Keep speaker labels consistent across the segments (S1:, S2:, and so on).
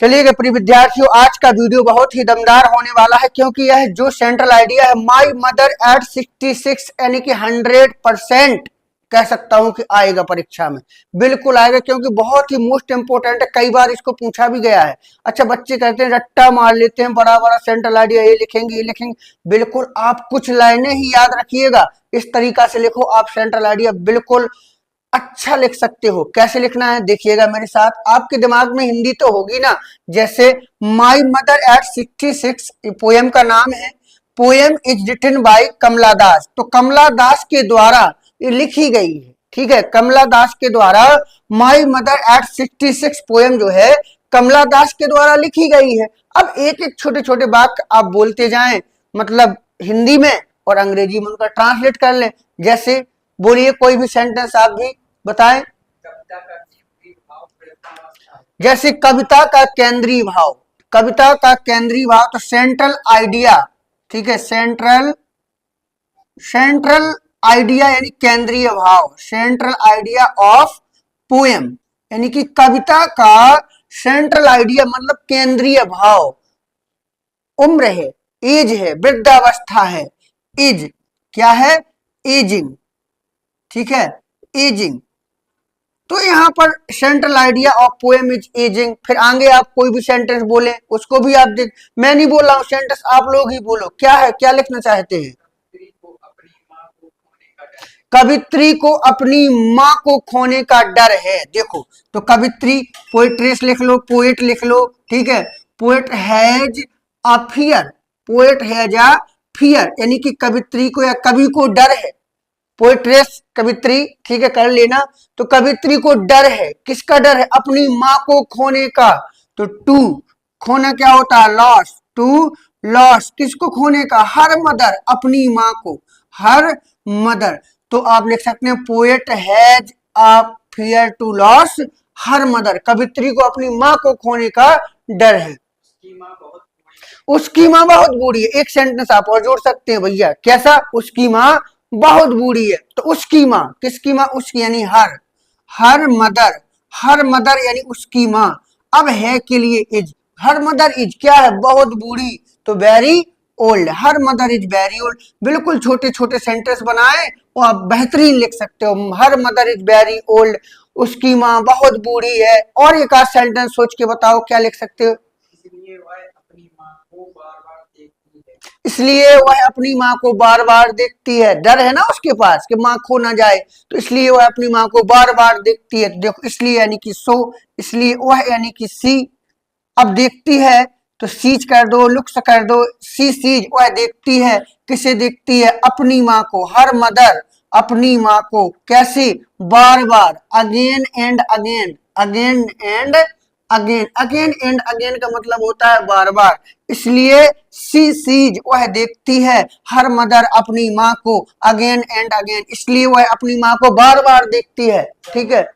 S1: चलिए प्रिय विद्यार्थियों, आज का वीडियो बहुत ही दमदार होने वाला है क्योंकि यह जो सेंट्रल आइडिया है माई मदर एट 66 यानी कि 100% कह सकता हूं कि आएगा परीक्षा में, बिल्कुल आएगा क्योंकि बहुत ही मोस्ट इंपोर्टेंट है। कई बार इसको पूछा भी गया है। अच्छा, बच्चे कहते हैं रट्टा मार लेते हैं, बड़ा बड़ा सेंट्रल आइडिया ये लिखेंगे। बिल्कुल आप कुछ लाइनें ही याद रखिएगा, इस तरीका से लिखो, आप सेंट्रल आइडिया बिल्कुल अच्छा लिख सकते हो। कैसे लिखना है देखिएगा मेरे साथ। आपके दिमाग में हिंदी तो होगी ना, जैसे माई मदर एट 66 पोएम का नाम है। पोएम इज रिटन बाय कमला दास, तो कमला दास के द्वारा ये लिखी गई है। ठीक है, कमला दास के द्वारा माई मदर एट 66 पोएम जो है कमला दास के द्वारा लिखी गई है। अब एक एक छोटे छोटे वाक्य आप बोलते जाएं, मतलब हिंदी में और अंग्रेजी में उनका ट्रांसलेट कर लें। जैसे बोलिए कोई भी सेंटेंस आप भी बताएं। जैसे कविता का केंद्रीय भाव, कविता का केंद्रीय भाव तो सेंट्रल आइडिया। ठीक है, सेंट्रल आइडिया यानी केंद्रीय भाव, सेंट्रल आइडिया ऑफ पोएम यानी कि कविता का सेंट्रल आइडिया मतलब केंद्रीय भाव। उम्र है, एज है, वृद्धावस्था है। एज क्या है? एजिंग। ठीक है, एजिंग। तो यहाँ पर central idea of poem is ageing. फिर आगे आप कोई भी सेंटेंस बोले उसको भी आप देख, मैं नहीं बोल रहा हूँ सेंटेंस, आप लोग ही बोलो क्या है, क्या लिखना चाहते हैं। कवित्री को अपनी माँ को खोने का डर है। देखो, तो कवित्री पोएट्रेस लिख लो, पोएट लिख लो। ठीक है, poet has a fear, poet has a fear यानी कि कवित्री को या कवि को डर है। पोएट्रेस कवित्री, ठीक है, कर लेना। तो कवित्री को डर है, किसका डर है? अपनी माँ को खोने का। तो टू खोना क्या होता है? लॉस। टू लॉस, किसको खोने का? हर मदर, अपनी माँ को, हर मदर। तो आप लिख सकते हैं poet has a fear to loss her mother, कवित्री को अपनी माँ को खोने का डर है। उसकी माँ बहुत बूढ़ी है। एक सेंटेंस आप और जोड़ सकते हैं भैया, कैसा? उसकी माँ बहुत बूढ़ी है। तो उसकी माँ, किसकी माँ? उसकी यानी हर मदर, हर मदर यानी उसकी माँ। अब है के लिए इज, हर मदर इज क्या है? बहुत बूढ़ी, तो very old, her mother is very old. बिल्कुल छोटे छोटे सेंटेंस बनाए और आप बेहतरीन लिख सकते हो। Her mother is very old, उसकी माँ बहुत बूढ़ी है। और एक आध सेंटेंस सोच के बताओ क्या लिख सकते हो। इसलिए वह अपनी माँ को बार बार देखती है, डर है ना उसके पास कि माँ खो ना जाए, तो इसलिए वह अपनी माँ को बार बार देखती है। देखो, इसलिए यानी कि सो, इसलिए वह यानी कि सी। अब देखती है तो सीज कर दो, लुक्स कर दो, सी सीज, वह देखती है। किसे देखती है? अपनी माँ को। हर मदर अपनी माँ को कैसे? बार बार, again and again, again and again. Again and again का मतलब होता है बार बार, इसलिए सी सीज, वह देखती है। हर मदर अपनी माँ को, अगेन एंड अगेन, इसलिए वह अपनी माँ को बार बार देखती है। ठीक है,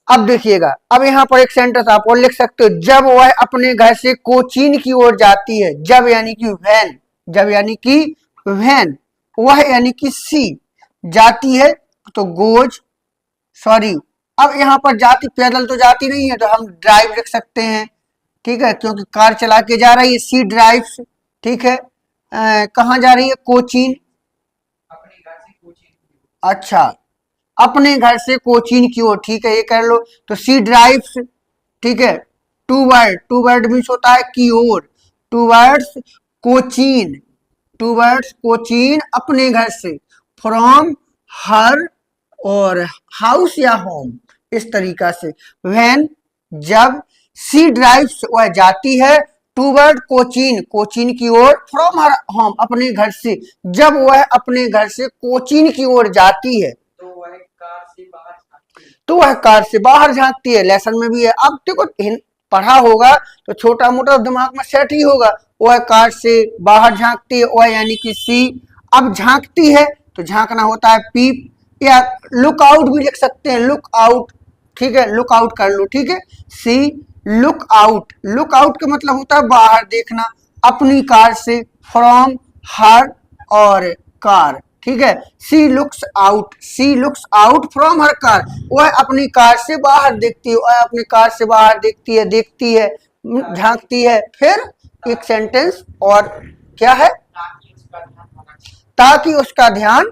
S1: अब देखिएगा, अब यहाँ पर एक सेंटेंस आप और लिख सकते हो। जब वह अपने घर से कोचीन की ओर जाती है, जब यानी कि वैन, जब यानी कि वैन, वह यानी कि सी जाती है तो गोज, सॉरी, अब यहाँ पर जाती, पैदल तो जाती नहीं है तो हम ड्राइव लिख सकते हैं। ठीक है, क्योंकि कार चला के जा रही है, सी ड्राइव्स। ठीक है, कहाँ जा रही है? कोचीन। अच्छा, अपने घर से कोचीन की ओर। ठीक है, ये कर लो। तो सी ड्राइव्स। ठीक है, टू वर्ड मीन्स होता है की ओर, टूवर्ड्स कोचीन, टूवर्ड्स कोचीन अपने घर से, फ्रॉम हर और हाउस या होम, इस तरीका से। व्हेन जब, सी ड्राइव्स वह जाती है, टूवर्ड कोचीन कोचीन की ओर, फ्रॉम हर होम अपने घर से, जब वह अपने घर से कोचीन की ओर जाती है तो वह कार से बाहर झांकती है। लेसन में भी है, अब देखो पढ़ा होगा तो छोटा मोटा दिमाग में सेट ही होगा। वह कार से बाहर झांकती है, वह यानी कि सी। अब झांकती है तो झांकना होता है पीप, या लुक आउट भी लिख सकते हैं, लुक आउट। ठीक है, लुक आउट कर लो। ठीक है, see look out, look out का मतलब होता है बाहर देखना, अपनी कार से, फ्रॉम हर और कार। ठीक है। She looks out from her car, वह अपनी कार से बाहर देखती है, वह अपनी कार से बाहर देखती है, झांकती है। फिर एक सेंटेंस और क्या है, ताकि उसका ध्यान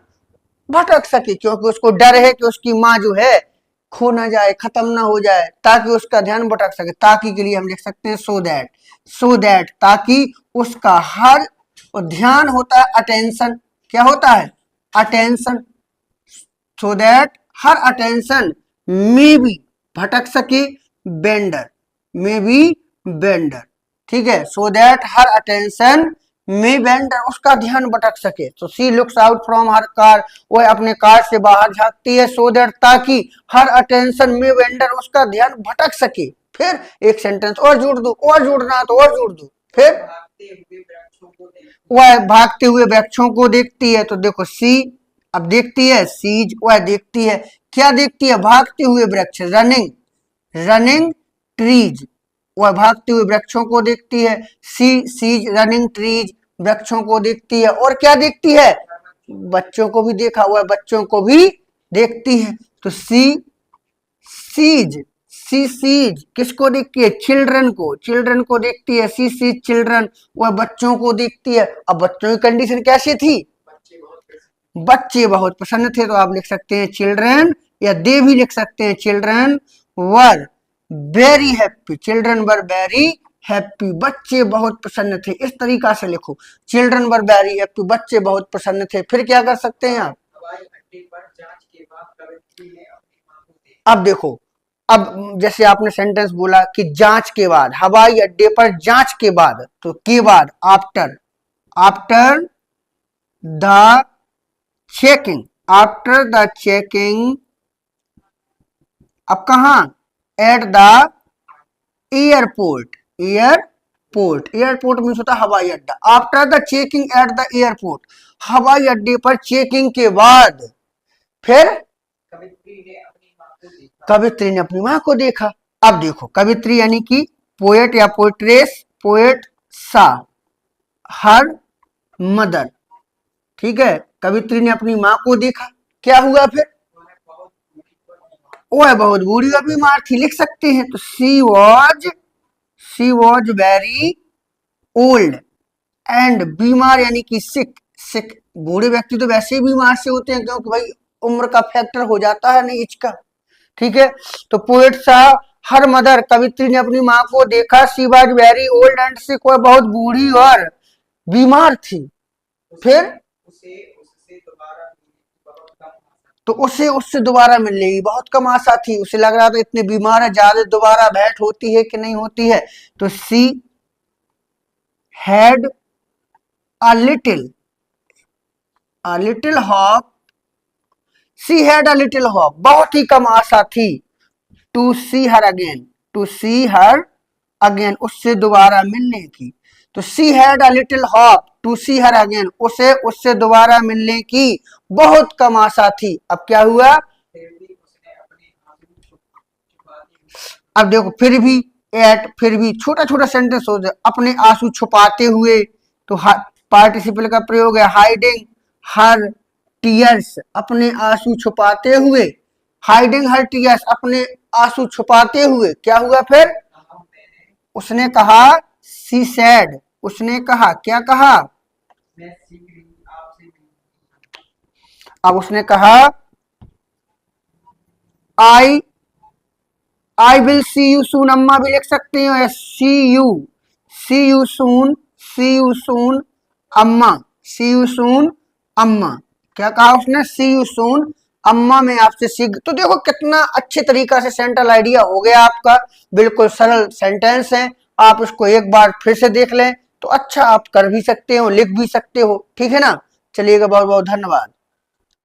S1: भटक सके, क्योंकि उसको डर है कि उसकी माँ जो है खो ना जाए, खत्म ना हो जाए, ताकि उसका ध्यान भटक सके। ताकि के लिए हम लिख सकते हैं सो दैट, ताकि उसका हर ध्यान होता है अटेंशन, क्या होता है attention, so that her attention में भी भटक सके, बेंडर, ठीक है। सो दैट हर अटेंशन में बेंडर, उसका ध्यान भटक सके। तो she looks out from her car, वह अपने कार से बाहर झांकती है, सो दैट ताकि हर अटेंशन में बेंडर, उसका ध्यान भटक सके। फिर एक सेंटेंस और जोड़ दो, और जोड़ना तो और जोड़ दो। फिर वह भागते हुए वृक्षों को देखती है, तो देखो सी, अब देखती है सीज, वह देखती है, क्या देखती है, भागते हुए वृक्ष, रनिंग ट्रीज, वह भागते हुए वृक्षों को देखती है। सी सीज रनिंग ट्रीज, वृक्षों को देखती है, और क्या देखती है, बच्चों को भी देखा हुआ, बच्चों को भी देखती है। तो सी सीज किसको देखती है, चिल्ड्रन को देखती है। सी सीज चिल्ड्रन, वह बच्चों को देखती है। अब बच्चों की कंडीशन कैसी थी, बच्चे बहुत प्रसन्न थे, तो आप लिख सकते हैं चिल्ड्रन, या दे भी लिख सकते हैं children were very happy, children were very happy, बच्चे बहुत प्रसन्न थे। इस तरीका से लिखो, चिल्ड्रन वर वेरी हैप्पी, बच्चे बहुत प्रसन्न थे। फिर क्या कर सकते हैं आप, अब देखो, अब जैसे आपने सेंटेंस बोला कि जांच के बाद, हवाई अड्डे पर जांच के बाद, तो के बाद आफ्टर द चेकिंग, अब कहा, एट द एयरपोर्ट मीन्स होता है हवाई अड्डा। After the checking at the airport, हवाई अड्डे पर चेकिंग के बाद, फिर कवित्री ने अपनी माँ को देखा। अब देखो कवित्री यानी कि पोएट या पोएट्रेस, पोएट सा हर मदर, ठीक है। कवित्री ने अपनी माँ को देखा, क्या हुआ फिर, वह बहुत बूढ़ी और बीमार थी, लिख सकते हैं। तो she was very old and, बीमार यानी कि सिक, बूढ़े व्यक्ति तो वैसे ही बीमार से होते हैं, क्योंकि भाई उम्र का फैक्टर हो जाता है ना एज का, ठीक है। तो पोएट सा हर मदर, कवित्री ने अपनी माँ को देखा, she was very old and sick, वह बहुत बूढ़ी और बीमार थी। फिर तो उसे उससे दोबारा मिलने की बहुत कम आशा थी, उसे लग रहा था इतने बीमार है, ज्यादा दोबारा भेंट होती है कि नहीं होती है। तो she had a little hop, C had a little hop, बहुत ही कम आशा थी, टू सी हर अगेन, उससे दोबारा मिलने की। तो she had a little hope to see her again, उसे उससे दोबारा मिलने की बहुत कम आशा थी। अब क्या हुआ, अब देखो फिर भी छोटा छोटा सेंटेंस हो जाए, अपने आंसू छुपाते हुए, तो पार्टिसिपल का प्रयोग है, हाइडिंग हर टीयर्स, अपने आंसू छुपाते हुए, हाइडिंग हर टीयर्स, अपने आंसू छुपाते हुए। क्या हुआ फिर, उसने कहा, सी सैड, उसने कहा, क्या कहा, अब उसने कहा, I will see you soon, अम्मा भी लिख सकते हैं, सी यू सून अम्मा, क्या कहा उसने, सी यू सून अम्मा, में आपसे सीख। तो देखो कितना अच्छे तरीका से सेंट्रल आइडिया हो गया आपका, बिल्कुल सरल सेंटेंस है। आप इसको एक बार फिर से देख लें तो अच्छा आप कर भी सकते हो, लिख भी सकते हो, ठीक है ना। चलिएगा, बहुत बहुत धन्यवाद।